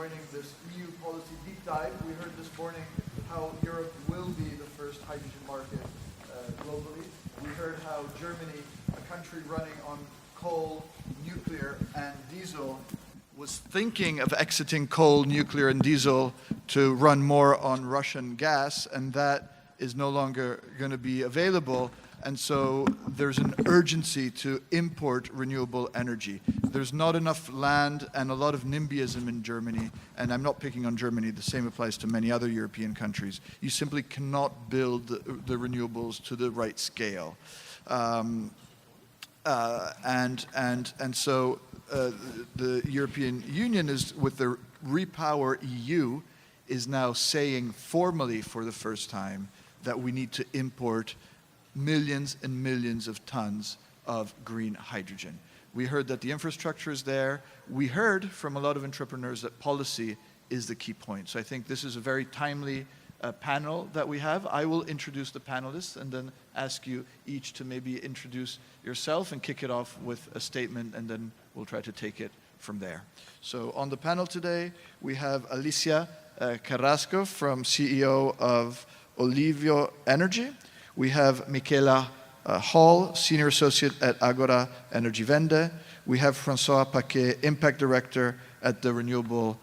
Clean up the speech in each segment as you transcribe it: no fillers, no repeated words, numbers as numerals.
joining this EU policy deep dive. We heard this morning how Europe will be the first hydrogen market globally. We heard how Germany, a country running on coal, nuclear, and diesel, was thinking of exiting coal, nuclear, and diesel to run more on Russian gas, and that is no longer going to be available. And so there's an urgency to import renewable energy. There's not enough land and a lot of NIMBYism in Germany, and I'm not picking on Germany, the same applies to many other European countries. You simply cannot build the renewables to the right scale. And so the European Union is, with the Repower EU, is now saying formally for the first time that we need to import millions and millions of tons of green hydrogen. We heard that the infrastructure is there. We heard from a lot of entrepreneurs that policy is the key point. So I think this is a very timely panel that we have. I will introduce the panelists and then ask you each to maybe introduce yourself and kick it off with a statement, and then we'll try to take it from there. So on the panel today, we have Alicia Carrasco, from CEO of Olivio Energy. We have Michela Hall, Senior Associate at Agora Energy Vende. We have François Paquet, Impact Director at the Renewable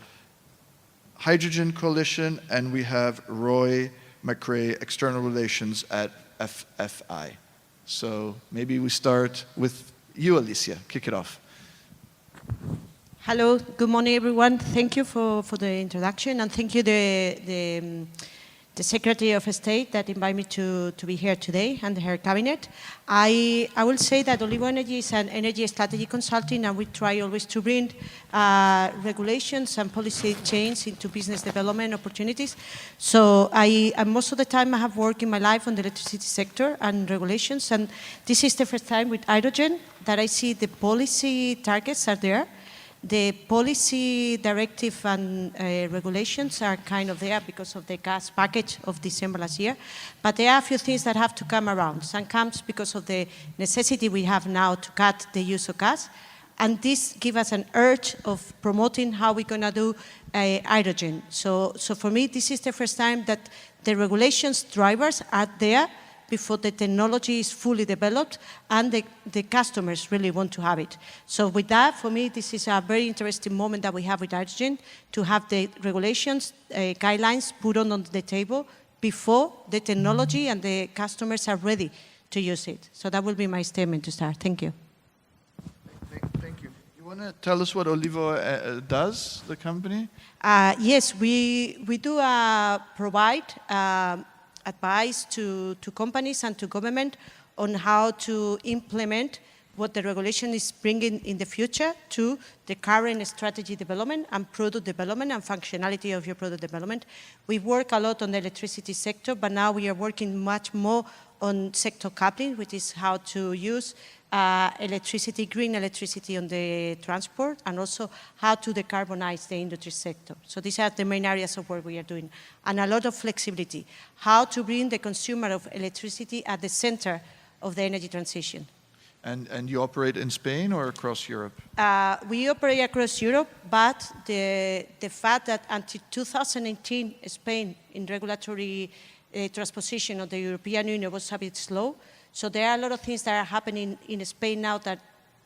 Hydrogen Coalition. And we have Roy McRae, External Relations at FFI. So maybe we start with you, Alicia. Kick it off. Hello, good morning, everyone. Thank you for the introduction, and thank you the Secretary of State that invited me to be here today and her cabinet. I will say that Olivio Energy is an energy strategy consulting, and we try always to bring regulations and policy change into business development opportunities. So most of the time I have worked in my life on the electricity sector and regulations, and this is the first time with hydrogen that I see the policy targets are there. The policy directive and regulations are kind of there because of the gas package of December last year. But there are a few things that have to come around. Some comes because of the necessity we have now to cut the use of gas. And this gives us an urge of promoting how we're going to do hydrogen. So for me, this is the first time that the regulations drivers are there before the technology is fully developed and the customers really want to have it. So with that, for me, this is a very interesting moment that we have with hydrogen, to have the regulations, guidelines put on the table before the technology and the customers are ready to use it. So that will be my statement to start. Thank you. Thank you. You want to tell us what Olivio does, the company? Yes, we do provide advice to companies and to government on how to implement what the regulation is bringing in the future to the current strategy development and product development and functionality of your product development. We work a lot on the electricity sector, but now we are working much more on sector coupling, which is how to use electricity, green electricity on the transport, and also how to decarbonize the industry sector. So these are the main areas of work we are doing. And a lot of flexibility, how to bring the consumer of electricity at the center of the energy transition. And you operate in Spain or across Europe? We operate across Europe, but the fact that until 2018, Spain in regulatory transposition of the European Union was a bit slow. So there are a lot of things that are happening in Spain now that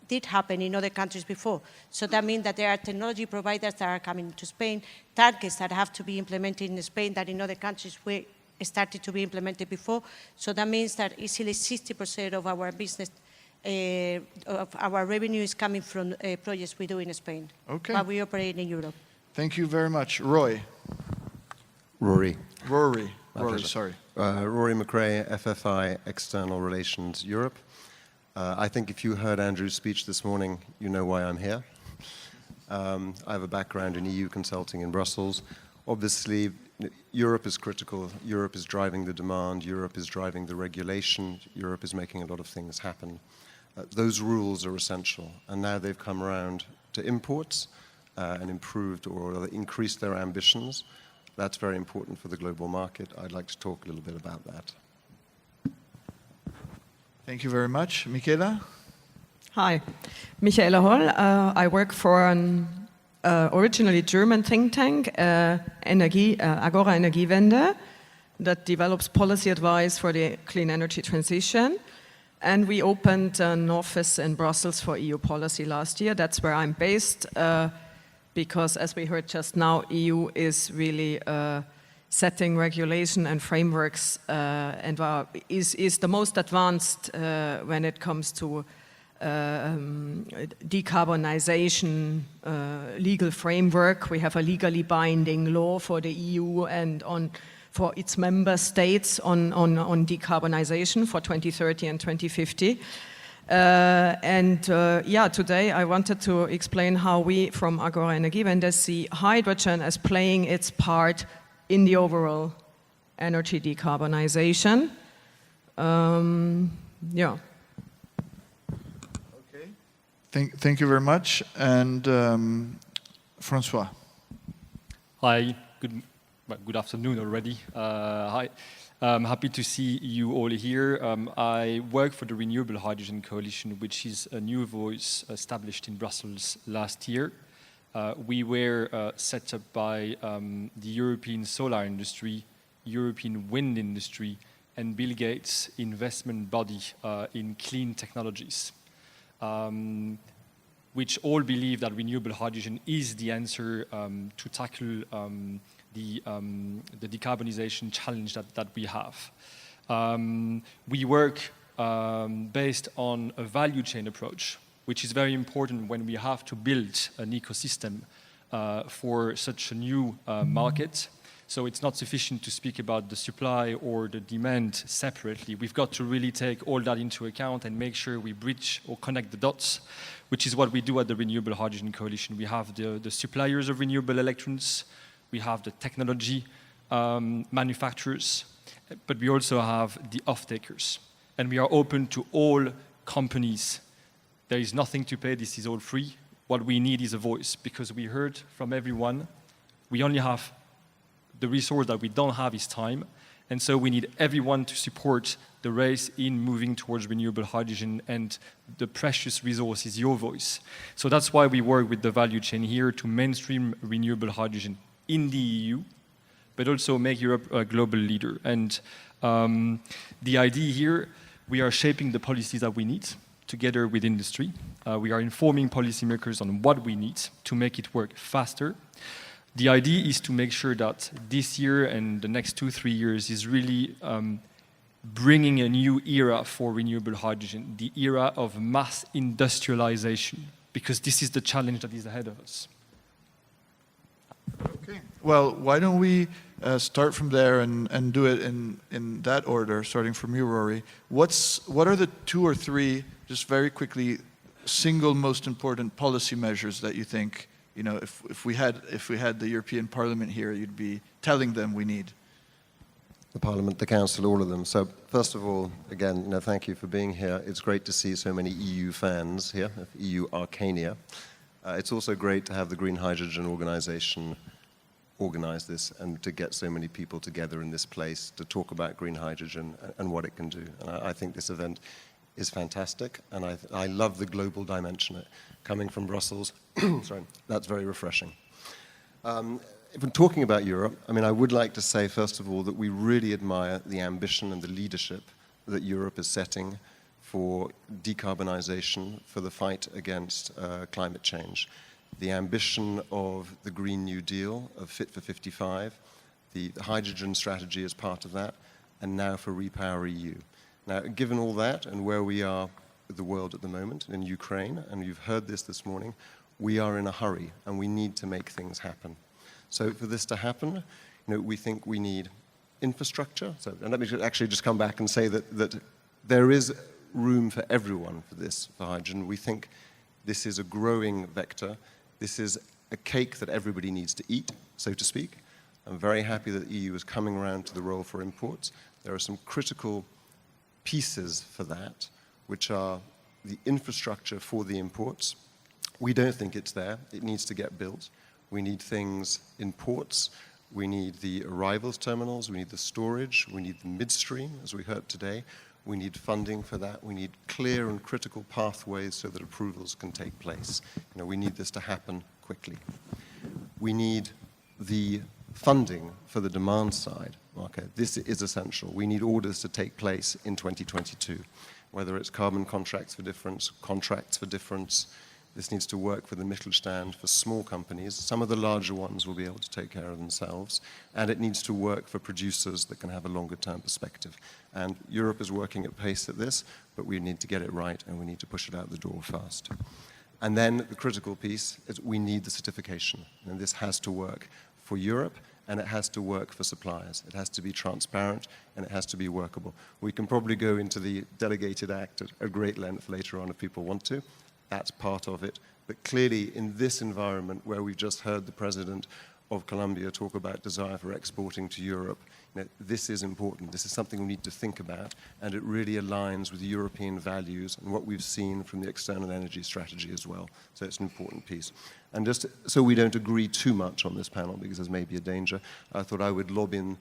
did happen in other countries before. So that means that there are technology providers that are coming to Spain, targets that have to be implemented in Spain that in other countries we started to be implemented before. So that means that easily 60% of our business, of our revenue is coming from projects we do in Spain. Okay. But we operate in Europe. Thank you very much. Roy. Rory, sorry. Rory McRae, FFI, External Relations Europe. I think if you heard Andrew's speech this morning, you know why I'm here. I have a background in EU consulting in Brussels. Obviously, Europe is critical. Europe is driving the demand. Europe is driving the regulation. Europe is making a lot of things happen. Those rules are essential. And now they've come around to imports and improved or increased their ambitions. That's very important for the global market. I'd like to talk a little bit about that. Thank you very much. Michela? Hi, Michaela Hall. I work for an originally German think tank, Agora Energiewende, that develops policy advice for the clean energy transition. And we opened an office in Brussels for EU policy last year. That's where I'm based, because as we heard just now, EU is really setting regulation and frameworks and is the most advanced when it comes to decarbonization legal framework. We have a legally binding law for the EU and for its member states on decarbonization for 2030 and 2050. Today I wanted to explain how we from Agora Energiewende see hydrogen as playing its part in the overall energy decarbonization. Okay. Thank you very much. And Francois. Hi, good afternoon already. Hi, I'm happy to see you all here. I work for the Renewable Hydrogen Coalition, which is a new voice established in Brussels last year. We were set up by the European solar industry, European wind industry, and Bill Gates' investment body in clean technologies, which all believe that renewable hydrogen is the answer to tackle the decarbonization challenge that we have. We work based on a value chain approach, which is very important when we have to build an ecosystem for such a new market. So it's not sufficient to speak about the supply or the demand separately. We've got to really take all that into account and make sure we bridge or connect the dots, which is what we do at the Renewable Hydrogen Coalition. We have the suppliers of renewable electrons, we have the technology manufacturers, but we also have the off-takers. And we are open to all companies. There is nothing to pay, this is all free. What we need is a voice, because we heard from everyone, we only have the resource that we don't have is time. And so we need everyone to support the race in moving towards renewable hydrogen, and the precious resource is your voice. So that's why we work with the value chain here to mainstream renewable hydrogen in the EU, but also make Europe a global leader. And the idea here, we are shaping the policies that we need together with industry. We are informing policymakers on what we need to make it work faster. The idea is to make sure that this year and the next 2-3 years is really bringing a new era for renewable hydrogen, the era of mass industrialization, because this is the challenge that is ahead of us. Okay. Well, why don't we start from there and do it in that order, starting from you, Rory. What are the 2 or 3, just very quickly, single most important policy measures that you think, you know, if we had the European Parliament here, you'd be telling them we need? The Parliament, the Council, all of them. So first of all, again, thank you for being here. It's great to see so many EU fans here, EU Arcania. It's also great to have the Green Hydrogen Organization organize this and to get so many people together in this place to talk about green hydrogen and what it can do. And I think this event is fantastic, and I love the global dimension coming from Brussels. Sorry, that's very refreshing. If we're talking about Europe, I mean, I would like to say, first of all, that we really admire the ambition and the leadership that Europe is setting for decarbonization, for the fight against climate change. The ambition of the Green New Deal, of Fit for 55, the hydrogen strategy is part of that, and now for Repower EU. Now, given all that and where we are with the world at the moment in Ukraine, and you've heard this morning, we are in a hurry and we need to make things happen. So for this to happen, we think we need infrastructure. So, and let me actually just come back and say that there is room for everyone for this, for hydrogen. We think this is a growing vector. This is a cake that everybody needs to eat, so to speak. I'm very happy that the EU is coming around to the role for imports. There are some critical pieces for that, which are the infrastructure for the imports. We don't think it's there. It needs to get built. We need things in ports. We need the arrivals terminals. We need the storage. We need the midstream, as we heard today. We need funding for that. We need clear and critical pathways so that approvals can take place. We need this to happen quickly. we need the funding for the demand side. Okay, this is essential. We need orders to take place in 2022, whether it's carbon contracts for difference, contracts for difference. This needs to work for the Mittelstand, for small companies. Some of the larger ones will be able to take care of themselves. And it needs to work for producers that can have a longer-term perspective. And Europe is working at pace at this, but we need to get it right, and we need to push it out the door fast. And then the critical piece is we need the certification. And this has to work for Europe, and it has to work for suppliers. It has to be transparent, and it has to be workable. We can probably go into the delegated act at great length later on if people want to. That's part of it. But clearly, in this environment where we've just heard the president of Colombia talk about desire for exporting to Europe, this is important. This is something we need to think about, and it really aligns with European values and what we've seen from the external energy strategy as well. So it's an important piece. And just so we don't agree too much on this panel, because there's maybe a danger, I thought I would lob in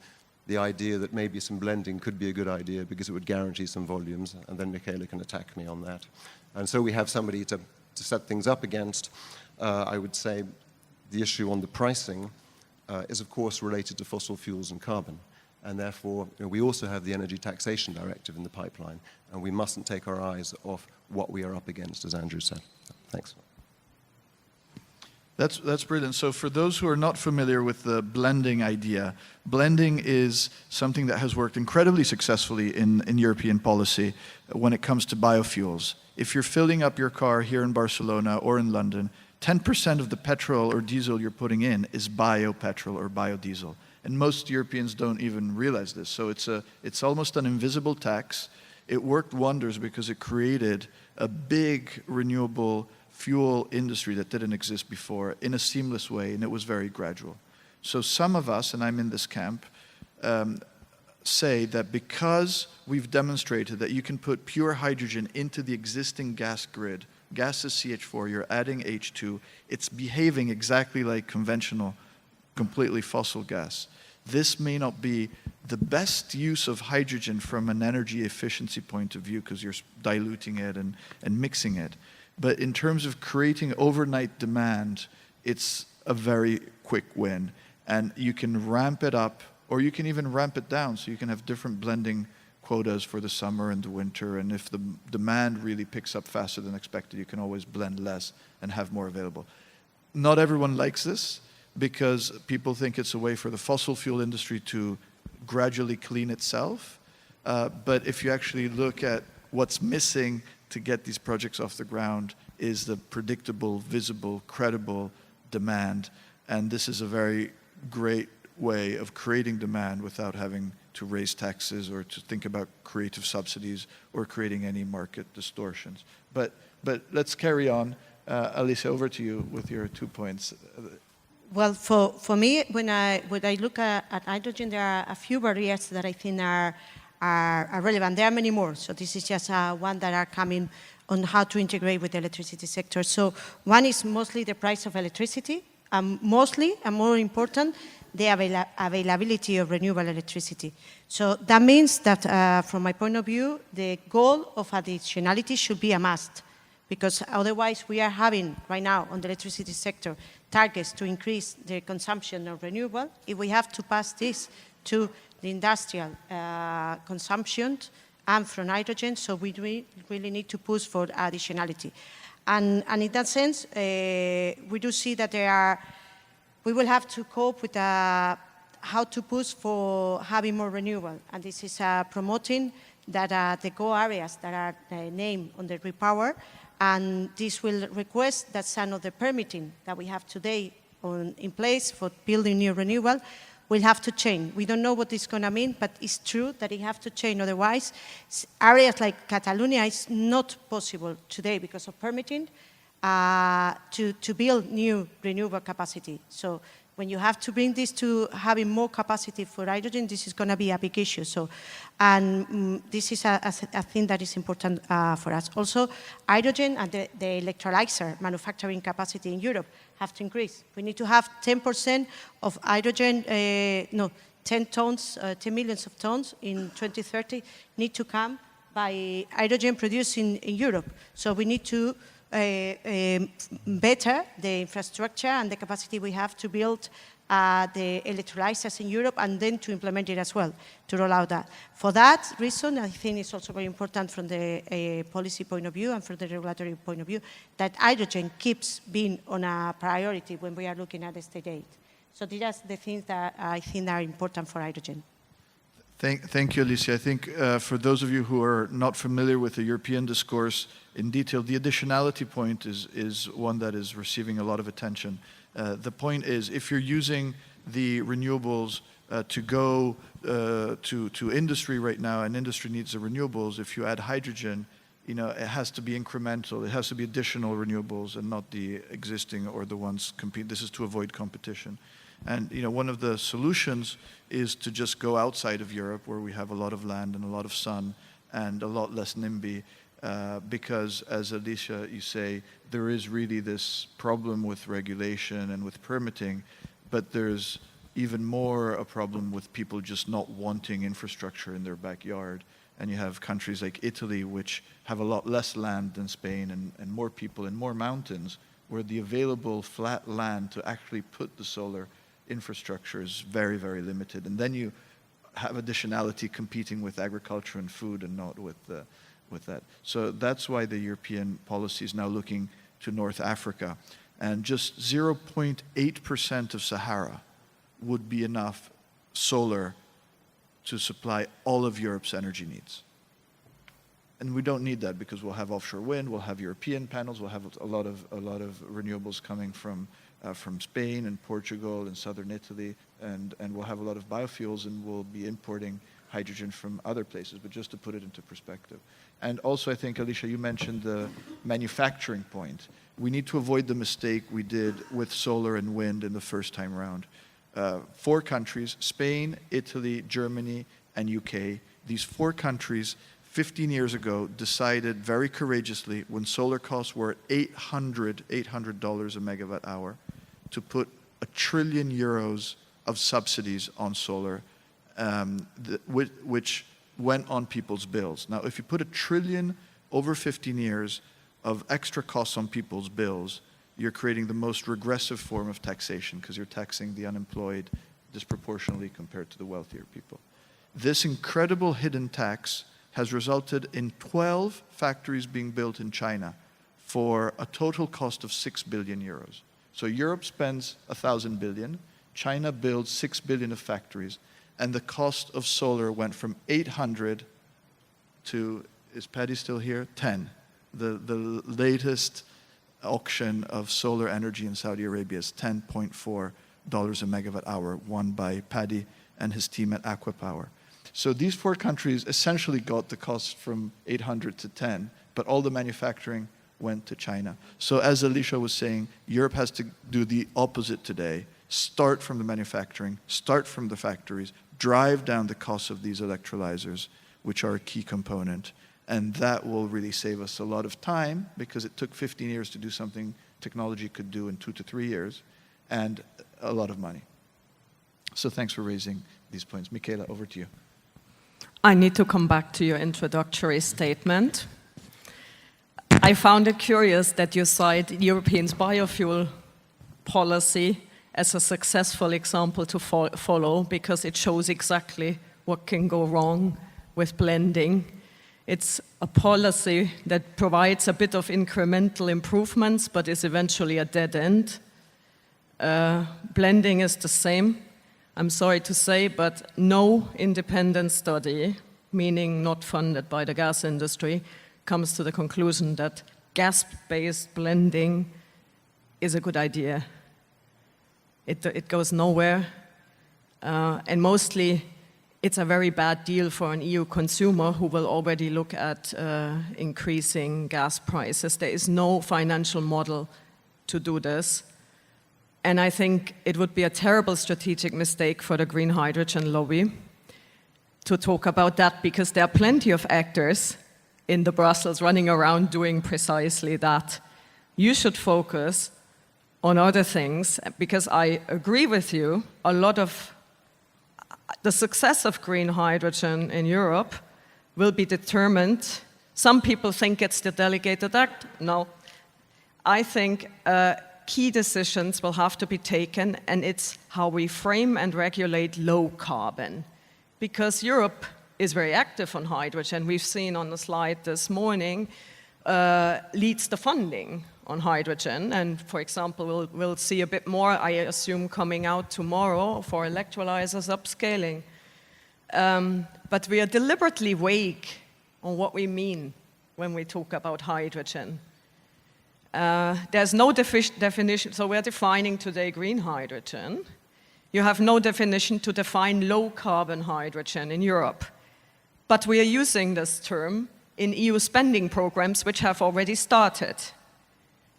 the idea that maybe some blending could be a good idea because it would guarantee some volumes, and then Michaela can attack me on that. And so we have somebody to set things up against. I would say the issue on the pricing is, of course, related to fossil fuels and carbon. And therefore, we also have the Energy Taxation Directive in the pipeline, and we mustn't take our eyes off what we are up against, as Andrew said. Thanks. That's brilliant. So for those who are not familiar with the blending idea, blending is something that has worked incredibly successfully in European policy when it comes to biofuels. If you're filling up your car here in Barcelona or in London, 10% of the petrol or diesel you're putting in is biopetrol or biodiesel. And most Europeans don't even realize this. So it's almost an invisible tax. It worked wonders because it created a big renewable fuel industry that didn't exist before in a seamless way, and it was very gradual. So some of us, and I'm in this camp, say that because we've demonstrated that you can put pure hydrogen into the existing gas grid, gas is CH4, you're adding H2, it's behaving exactly like conventional, completely fossil gas. This may not be the best use of hydrogen from an energy efficiency point of view because you're diluting it and mixing it. But in terms of creating overnight demand, it's a very quick win. And you can ramp it up, or you can even ramp it down, so you can have different blending quotas for the summer and the winter. And if the demand really picks up faster than expected, you can always blend less and have more available. Not everyone likes this, because people think it's a way for the fossil fuel industry to gradually clean itself. But if you actually look at what's missing to get these projects off the ground is the predictable, visible, credible demand. And this is a very great way of creating demand without having to raise taxes or to think about creative subsidies or creating any market distortions. But let's carry on. Alicia, over to you with your 2 points. Well, for me, when I look at hydrogen, there are a few barriers that I think are relevant. There are many more, so this is just one that are coming on how to integrate with the electricity sector. So one is mostly the price of electricity, mostly, and more important, the availability of renewable electricity. So that means that, from my point of view, the goal of additionality should be a must, because otherwise we are having, right now, on the electricity sector, targets to increase the consumption of renewable. If we have to pass this to the industrial consumption and from hydrogen, so we really need to push for additionality. And in that sense, we do see that we will have to cope with how to push for having more renewable. And this is promoting that the go areas that are named on the repower, and this will request that some of the permitting that we have today in place for building new renewable will have to change. We don't know what it's going to mean, but it's true that it has to change. Otherwise, areas like Catalonia, it's not possible today because of permitting to build new renewable capacity. So when you have to bring this to having more capacity for hydrogen, this is going to be a big issue. So, and this is a thing that is important for us. Also, hydrogen and the electrolyzer manufacturing capacity in Europe have to increase. We need to have 10% of hydrogen, 10 tons, 10 millions of tons in 2030 need to come by hydrogen produced in Europe. So we need to better the infrastructure and the capacity we have to build the electrolyzers in Europe and then to implement it as well, to roll out that. For that reason, I think it's also very important from the policy point of view and from the regulatory point of view that hydrogen keeps being on a priority when we are looking at the state aid. So these are the things that I think are important for hydrogen. Thank you, Alicia. I think for those of you who are not familiar with the European discourse in detail, the additionality point is one that is receiving a lot of attention. The point is, if you're using the renewables to go to industry right now, and industry needs the renewables, if you add hydrogen, it has to be incremental. It has to be additional renewables and not the existing or the ones compete. This is to avoid competition. And one of the solutions is to just go outside of Europe, where we have a lot of land and a lot of sun and a lot less NIMBY, because, as Alicia, you say, there is really this problem with regulation and with permitting, but there's even more a problem with people just not wanting infrastructure in their backyard. And you have countries like Italy, which have a lot less land than Spain and more people and more mountains, where the available flat land to actually put the solar infrastructure is very, very limited. And then you have additionality competing with agriculture and food and not with that. So that's why the European policy is now looking to North Africa. And just 0.8% of Sahara would be enough solar to supply all of Europe's energy needs. And we don't need that because we'll have offshore wind, we'll have European panels, we'll have a lot of renewables coming from Spain and Portugal and southern Italy, and we'll have a lot of biofuels, and we'll be importing hydrogen from other places, but just to put it into perspective. And also, I think, Alicia, you mentioned the manufacturing point. We need to avoid the mistake we did with solar and wind in the first time round. 4 countries, Spain, Italy, Germany, and UK, these 4 countries 15 years ago decided very courageously, when solar costs were at $800 a megawatt hour, to put €1 trillion of subsidies on solar, which went on people's bills. Now, if you put $1 trillion over 15 years of extra costs on people's bills, you're creating the most regressive form of taxation, because you're taxing the unemployed disproportionately compared to the wealthier people. This incredible hidden tax has resulted in 12 factories being built in China for a total cost of €6 billion. So Europe spends 1,000 billion, China builds 6 billion of factories, and the cost of solar went from 800 to, is Paddy still here? 10. The latest auction of solar energy in Saudi Arabia is $10.4 a megawatt hour, won by Paddy and his team at Aquapower. So these 4 countries essentially got the cost from 800 to 10, but all the manufacturing went to China. So as Alicia was saying, Europe has to do the opposite today. Start from the manufacturing, start from the factories, drive down the cost of these electrolyzers, which are a key component. And that will really save us a lot of time, because it took 15 years to do something technology could do in 2 to 3 years, and a lot of money. So thanks for raising these points. Michaela, over to you. I need to come back to your introductory statement. I found it curious that you cite European biofuel policy as a successful example to follow, because it shows exactly what can go wrong with blending. It's a policy that provides a bit of incremental improvements, but is eventually a dead end. Blending is the same. I'm sorry to say, but no independent study, meaning not funded by the gas industry, comes to the conclusion that gas-based blending is a good idea. It goes nowhere, and mostly it's a very bad deal for an EU consumer who will already look at increasing gas prices. There is no financial model to do this. And I think it would be a terrible strategic mistake for the green hydrogen lobby to talk about that, because there are plenty of actors in the Brussels running around doing precisely that. You should focus on other things, because I agree with you, a lot of the success of green hydrogen in Europe will be determined. Some people think it's the delegated act. No, I think key decisions will have to be taken, and it's how we frame and regulate low carbon. Because Europe is very active on hydrogen. We've seen on the slide this morning, leads the funding on hydrogen. And for example, we'll see a bit more, I assume, coming out tomorrow for electrolyzers upscaling. But we are deliberately vague on what we mean when we talk about hydrogen. There's no definition, so we're defining today green hydrogen. You have no definition to define low carbon hydrogen in Europe. But we are using this term in EU spending programs which have already started.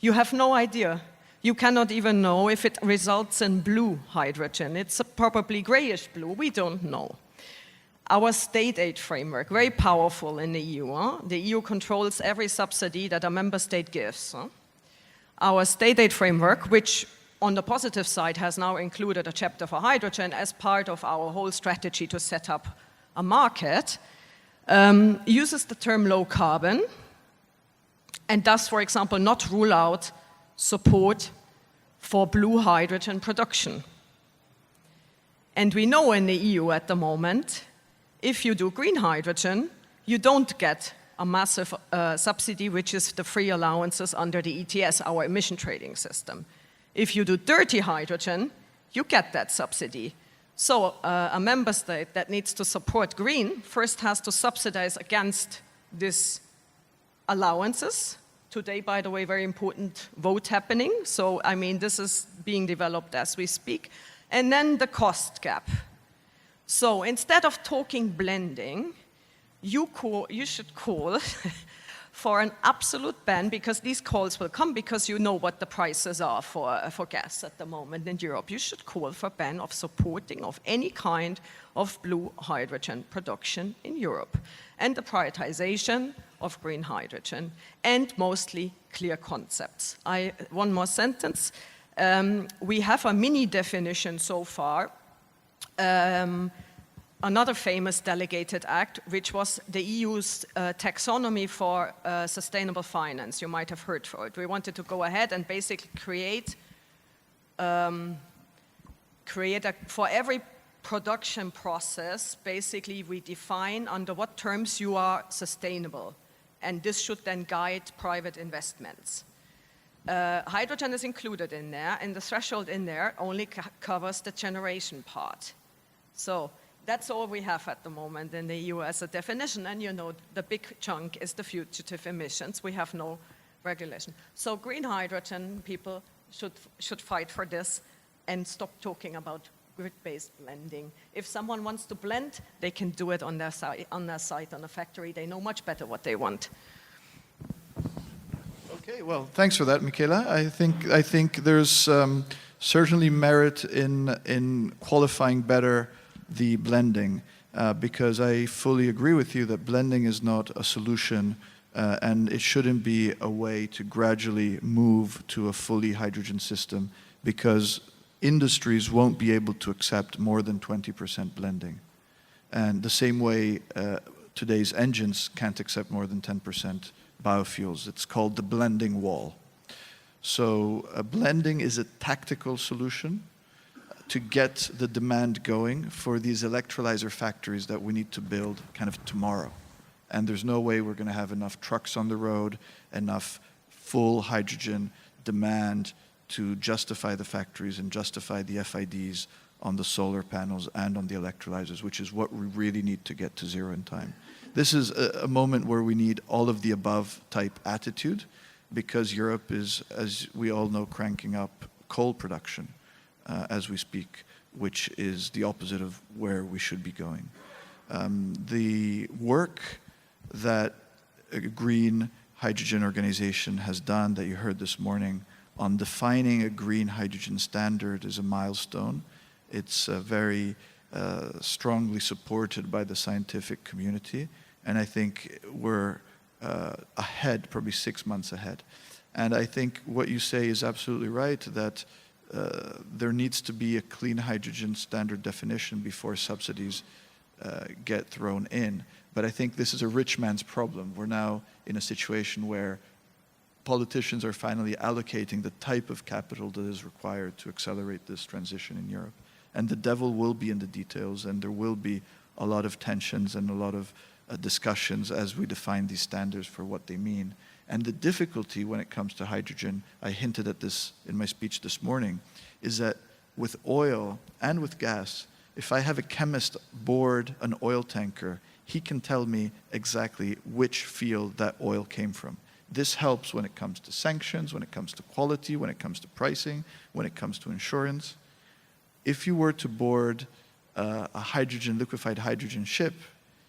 You have no idea. You cannot even know if it results in blue hydrogen. It's probably grayish blue, we don't know. Our state aid framework, very powerful in the EU. The EU controls every subsidy that a member state gives. Our state aid framework, which on the positive side has now included a chapter for hydrogen as part of our whole strategy to set up a market, uses the term low carbon and does, for example, not rule out support for blue hydrogen production. And we know in the EU at the moment, if you do green hydrogen, you don't get a massive subsidy, which is the free allowances under the ETS, our emission trading system. If you do dirty hydrogen, you get that subsidy. So a member state that needs to support green first has to subsidize against these allowances. Today, by the way, very important vote happening. So, I mean, this is being developed as we speak. And then the cost gap. So instead of talking blending, you should call for an absolute ban, because these calls will come because you know what the prices are for gas at the moment in Europe. You should call for a ban of supporting of any kind of blue hydrogen production in Europe, and the prioritization of green hydrogen, and mostly clear concepts. One more sentence. We have a mini definition so far. Another famous delegated act, which was the EU's taxonomy for sustainable finance. You might have heard for it. We wanted to go ahead and basically create for every production process, basically we define under what terms you are sustainable. And this should then guide private investments. Hydrogen is included in there, and the threshold in there only covers the generation part. So that's all we have at the moment in the EU as a definition, and you know the big chunk is the fugitive emissions. We have no regulation. So green hydrogen people should fight for this and stop talking about grid-based blending. If someone wants to blend, they can do it on their site, on a factory. They know much better what they want. Okay, well, thanks for that, Michaela. I think there's certainly merit in qualifying better the blending, because I fully agree with you that blending is not a solution, and it shouldn't be a way to gradually move to a fully hydrogen system, because industries won't be able to accept more than 20% blending. And the same way today's engines can't accept more than 10% biofuels. It's called the blending wall. So blending is a tactical solution to get the demand going for these electrolyzer factories that we need to build kind of tomorrow. And there's no way we're going to have enough trucks on the road, enough full hydrogen demand to justify the factories and justify the FIDs on the solar panels and on the electrolyzers, which is what we really need to get to zero in time. This is a moment where we need all of the above type attitude, because Europe is, as we all know, cranking up coal production as we speak, which is the opposite of where we should be going. The work that a green hydrogen organization has done that you heard this morning on defining a green hydrogen standard is a milestone. It's very strongly supported by the scientific community, and I think we're ahead, probably 6 months ahead. And I think what you say is absolutely right, that there needs to be a clean hydrogen standard definition before subsidies get thrown in. But I think this is a rich man's problem. We're now in a situation where politicians are finally allocating the type of capital that is required to accelerate this transition in Europe. And the devil will be in the details, and there will be a lot of tensions and a lot of discussions as we define these standards for what they mean. And the difficulty when it comes to hydrogen, I hinted at this in my speech this morning, is that with oil and with gas, if I have a chemist board an oil tanker, he can tell me exactly which field that oil came from. This helps when it comes to sanctions, when it comes to quality, when it comes to pricing, when it comes to insurance. If you were to board a liquefied hydrogen ship,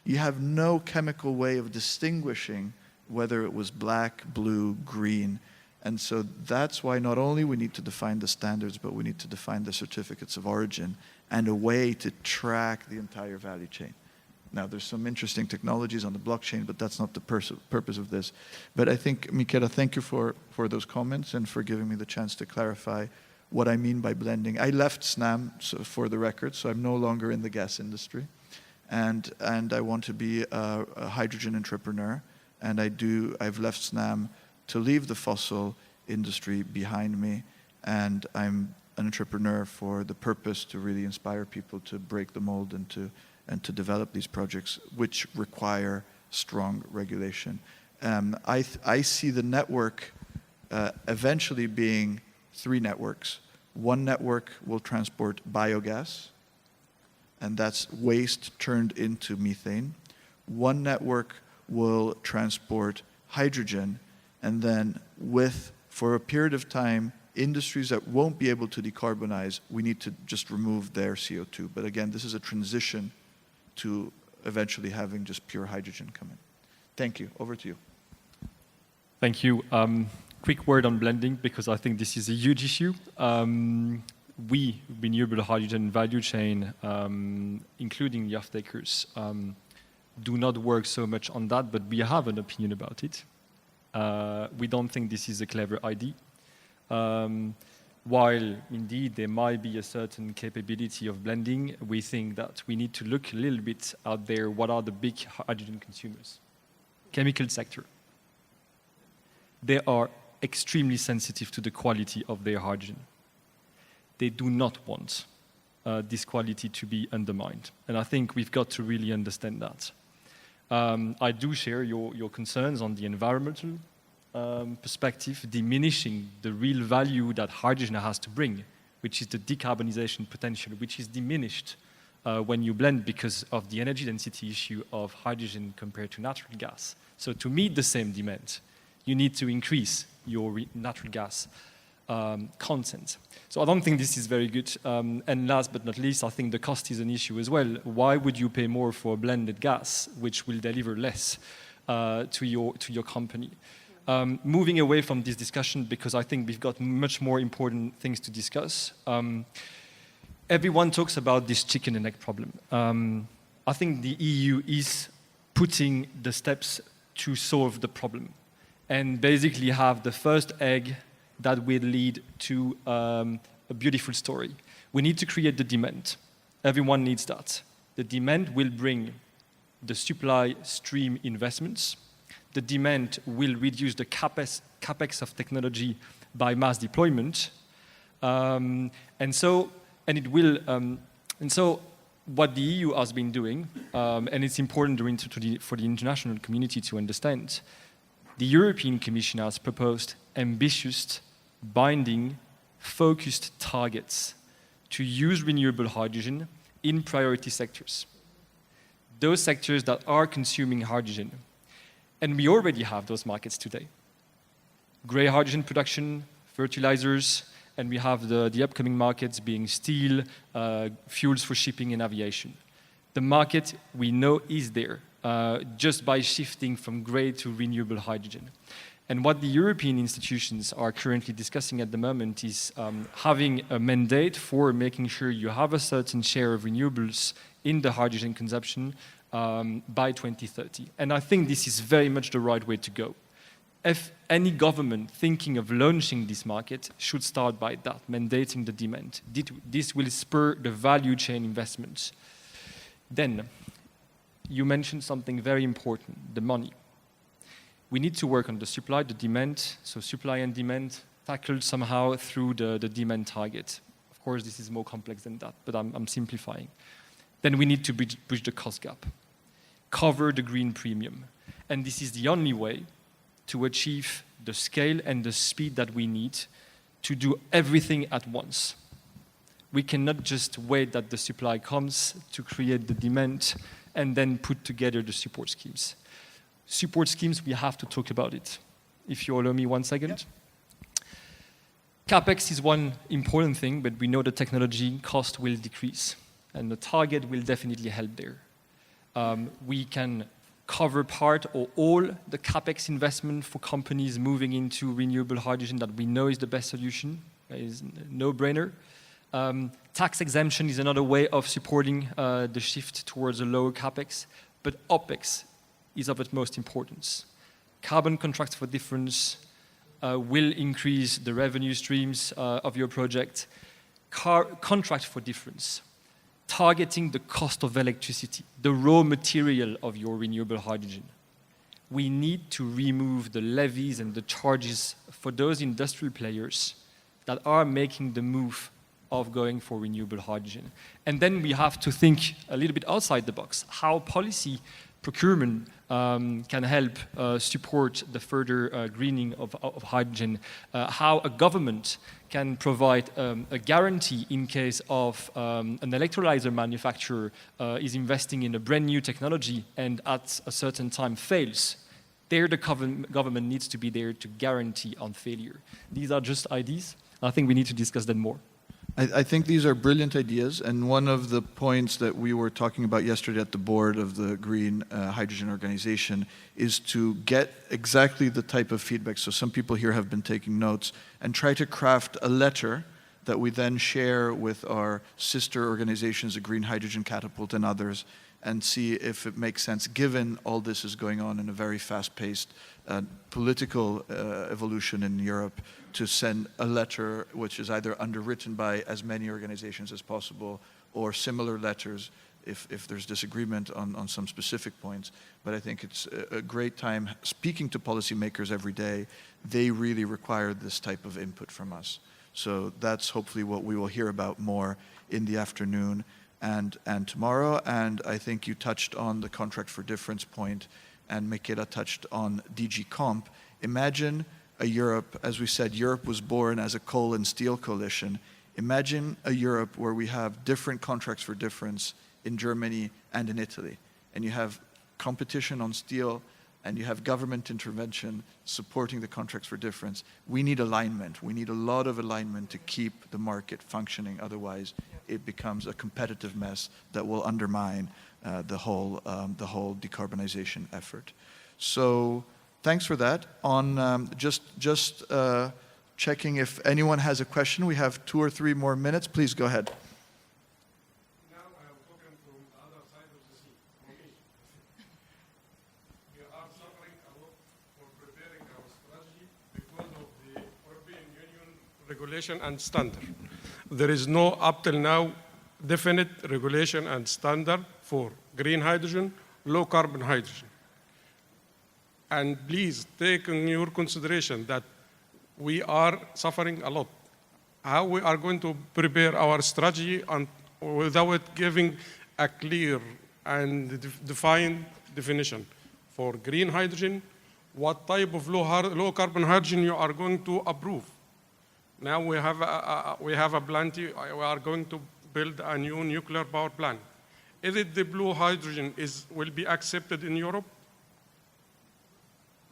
you have no chemical way of distinguishing whether it was black, blue, green. And so that's why not only we need to define the standards, but we need to define the certificates of origin and a way to track the entire value chain. Now, there's some interesting technologies on the blockchain, but that's not the purpose of this. But I think, Michela, thank you for those comments and for giving me the chance to clarify what I mean by blending. I left SNAM, for the record, so I'm no longer in the gas industry. And I want to be a hydrogen entrepreneur. And I've left SNAM to leave the fossil industry behind me. And I'm an entrepreneur for the purpose to really inspire people to break the mold and to develop these projects, which require strong regulation. I see the network eventually being 3 networks. One network will transport biogas, and that's waste turned into methane. One network will transport hydrogen, and then for a period of time, industries that won't be able to decarbonize, we need to just remove their CO2. But again, this is a transition to eventually having just pure hydrogen come in. Thank you. Over to you. Thank you. Quick word on blending, because I think this is a huge issue. We, renewable hydrogen value chain, including the off-takers, do not work so much on that, but we have an opinion about it. We don't think this is a clever idea. While indeed there might be a certain capability of blending, we think that we need to look a little bit out there. What are the big hydrogen consumers? Chemical sector. They are extremely sensitive to the quality of their hydrogen. They do not want this quality to be undermined. And I think we've got to really understand that. I do share your concerns on the environmental perspective, diminishing the real value that hydrogen has to bring, which is the decarbonization potential, which is diminished when you blend because of the energy density issue of hydrogen compared to natural gas. So to meet the same demand, you need to increase your natural gas content. So I don't think this is very good. And last but not least, I think the cost is an issue as well. Why would you pay more for a blended gas, which will deliver less to your company? Moving away from this discussion, because I think we've got much more important things to discuss. Everyone talks about this chicken and egg problem. I think the EU is putting the steps to solve the problem and basically have the first egg that will lead to a beautiful story. We need to create the demand. Everyone needs that. The demand will bring the supply stream investments. The demand will reduce the capex of technology by mass deployment, and so what the EU has been doing, and it's important for the international community to understand, the European Commission has proposed ambitious, binding, focused targets to use renewable hydrogen in priority sectors. Those sectors that are consuming hydrogen. And we already have those markets today. Grey hydrogen production, fertilizers, and we have the upcoming markets being steel, fuels for shipping and aviation. The market we know is there, just by shifting from grey to renewable hydrogen. And what the European institutions are currently discussing at the moment is having a mandate for making sure you have a certain share of renewables in the hydrogen consumption by 2030. And I think this is very much the right way to go. If any government thinking of launching this market should start by that, mandating the demand. This will spur the value chain investments. Then, you mentioned something very important, the money. We need to work on the supply, the demand, so supply and demand tackled somehow through the demand target. Of course, this is more complex than that, but I'm simplifying. Then we need to bridge the cost gap, cover the green premium. And this is the only way to achieve the scale and the speed that we need to do everything at once. We cannot just wait that the supply comes to create the demand and then put together the support schemes. Support schemes, we have to talk about it. If you allow me 1 second. Yep. CapEx is one important thing, but we know the technology cost will decrease, and the target will definitely help there. We can cover part or all the CapEx investment for companies moving into renewable hydrogen that we know is the best solution, is a no-brainer. Tax exemption is another way of supporting the shift towards a lower CapEx, but OpEx is of utmost importance. Carbon contracts for difference will increase the revenue streams of your project. Contract for difference, targeting the cost of electricity, the raw material of your renewable hydrogen. We need to remove the levies and the charges for those industrial players that are making the move of going for renewable hydrogen. And then we have to think a little bit outside the box, how policy procurement can help support the further greening of hydrogen, how a government can provide a guarantee in case of an electrolyzer manufacturer is investing in a brand new technology and at a certain time fails. There the government needs to be there to guarantee on failure. These are just ideas. I think we need to discuss them more. I think these are brilliant ideas, and one of the points that we were talking about yesterday at the board of the Green Hydrogen Organization is to get exactly the type of feedback. So some people here have been taking notes and try to craft a letter that we then share with our sister organizations, the Green Hydrogen Catapult and others, and see if it makes sense, given all this is going on in a very fast-paced political evolution in Europe, to send a letter which is either underwritten by as many organizations as possible or similar letters if there's disagreement on some specific points. But I think it's a great time speaking to policymakers every day. They really require this type of input from us. So that's hopefully what we will hear about more in the afternoon and tomorrow. And I think you touched on the contract for difference point, and Michaela touched on DG Comp. Imagine a Europe, as we said, Europe was born as a coal and steel coalition. Imagine a Europe where we have different contracts for difference in Germany and in Italy. And you have competition on steel, and you have government intervention supporting the contracts for difference. We need alignment. We need a lot of alignment to keep the market functioning. Otherwise, it becomes a competitive mess that will undermine the whole decarbonization effort. So thanks for that. On just checking if anyone has a question. We have 2 or 3 more minutes. Please go ahead. Now I am talking from the other side of the sea, from Asia. We are suffering a lot for preparing our strategy because of the European Union regulation and standard. There is no, up till now, definite regulation and standard for green hydrogen, low carbon hydrogen. And please take in your consideration that we are suffering a lot. How we are going to prepare our strategy without giving a clear and defined definition for green hydrogen, what type of low carbon hydrogen you are going to approve. Now we have a plant, we are going to build a new nuclear power plant. Is it the blue hydrogen will be accepted in Europe?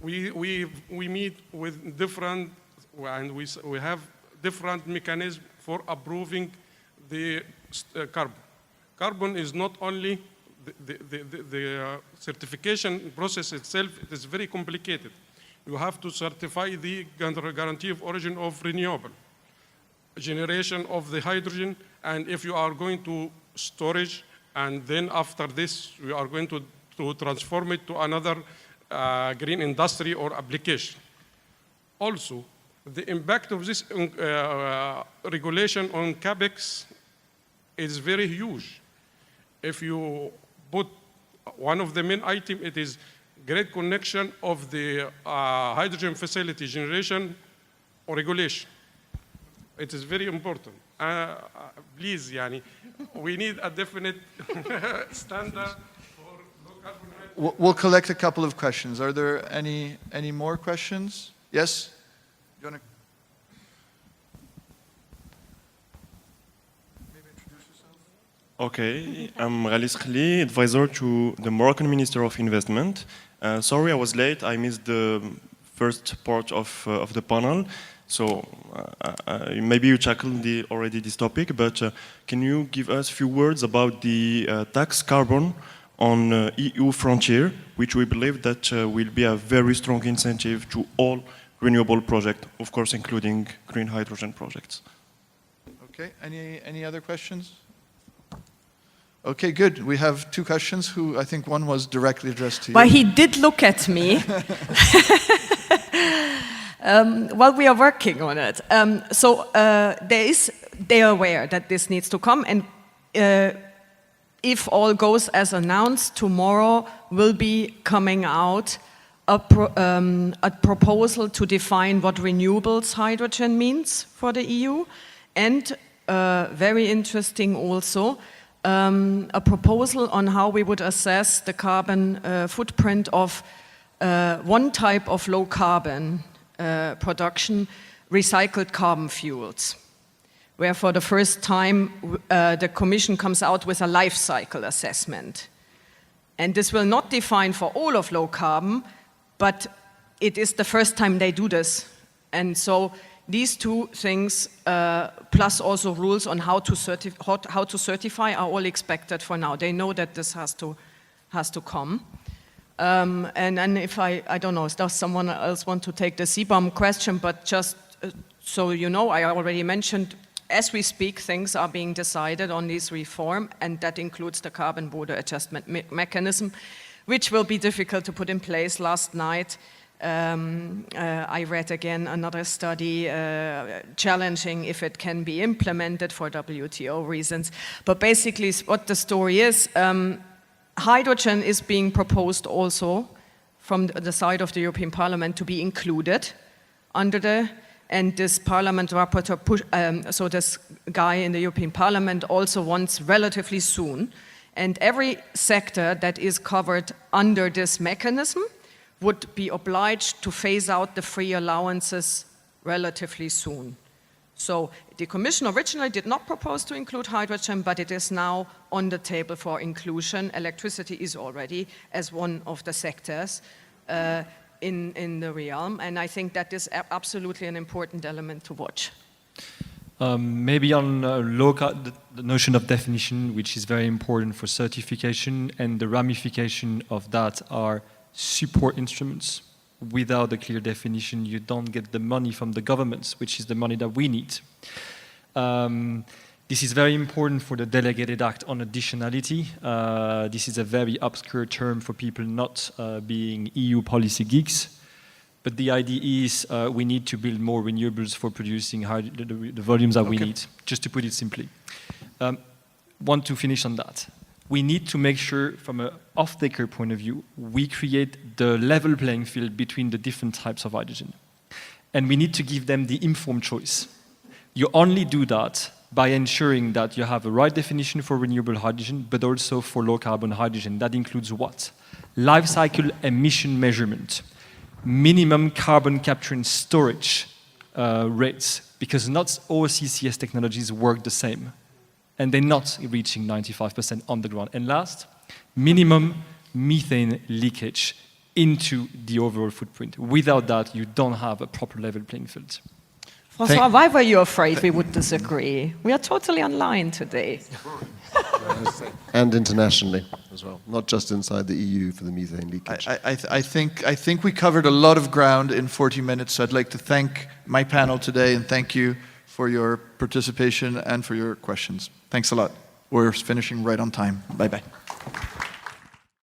We meet with different, and we have different mechanisms for approving the carbon. Carbon is not only the certification process itself, it is very complicated. You have to certify the guarantee of origin of renewable, generation of the hydrogen, and if you are going to storage, and then after this, we are going to transform it to another green industry or application. Also, the impact of this regulation on CapEx is very huge. If you put one of the main items, it is grid connection of the hydrogen facility generation or regulation. It is very important. Please, yani, we need a definite standard for low carbon hydrogen. We'll collect a couple of questions. Are there any more questions? Yes? You want to maybe introduce yourself? Okay, I'm Ralis Khli, advisor to the Moroccan Minister of Investment. Sorry I was late, I missed the first part of the panel. So maybe you tackled already this topic, but can you give us a few words about the tax carbon on EU frontier, which we believe that will be a very strong incentive to all renewable projects, of course including green hydrogen projects. Okay, any other questions? Okay, good. We have two questions who I think one was directly addressed to you. Well, he did look at me. Well, we are working on it. They are aware that this needs to come, and if all goes as announced, tomorrow will be coming out a proposal to define what renewables hydrogen means for the EU, and very interesting also, a proposal on how we would assess the carbon footprint of one type of low carbon production, recycled carbon fuels, where for the first time the Commission comes out with a life cycle assessment. And this will not define for all of low carbon, but it is the first time they do this. And so these two things, plus also rules on how to certify, are all expected for now. They know that this has to come. And if I don't know, does someone else want to take the CBAM question? But just so you know, I already mentioned, as we speak, things are being decided on this reform, and that includes the carbon border adjustment mechanism, which will be difficult to put in place. Last night, I read again another study challenging if it can be implemented for WTO reasons. But basically, what the story is, hydrogen is being proposed also from the side of the European Parliament to be included under the, and this Parliament rapporteur, so this guy in the European Parliament also wants relatively soon, and every sector that is covered under this mechanism would be obliged to phase out the free allowances relatively soon. So the Commission originally did not propose to include hydrogen, but it is now on the table for inclusion. Electricity is already as one of the sectors in the realm, and I think that is absolutely an important element to watch. Maybe on the notion of definition, which is very important for certification, and the ramification of that are support instruments. Without a clear definition, you don't get the money from the governments, which is the money that we need. This is very important for the delegated act on additionality. This is a very obscure term for people not being EU policy geeks. But the idea is we need to build more renewables for producing the volumes that we need, just to put it simply. Want to finish on that. We need to make sure, from an off-taker point of view, we create the level playing field between the different types of hydrogen. And we need to give them the informed choice. You only do that by ensuring that you have a right definition for renewable hydrogen, but also for low-carbon hydrogen. That includes what? Life cycle emission measurement, minimum carbon capture and storage rates, because not all CCS technologies work the same. And they're not reaching 95% on the ground. And last, minimum methane leakage into the overall footprint. Without that, you don't have a proper level playing field. François, why were you afraid we would disagree? We are totally online today. And internationally as well, not just inside the EU for the methane leakage. I think we covered a lot of ground in 40 minutes, so I'd like to thank my panel today and thank you for your participation and for your questions. Thanks a lot. We're finishing right on time. Bye-bye.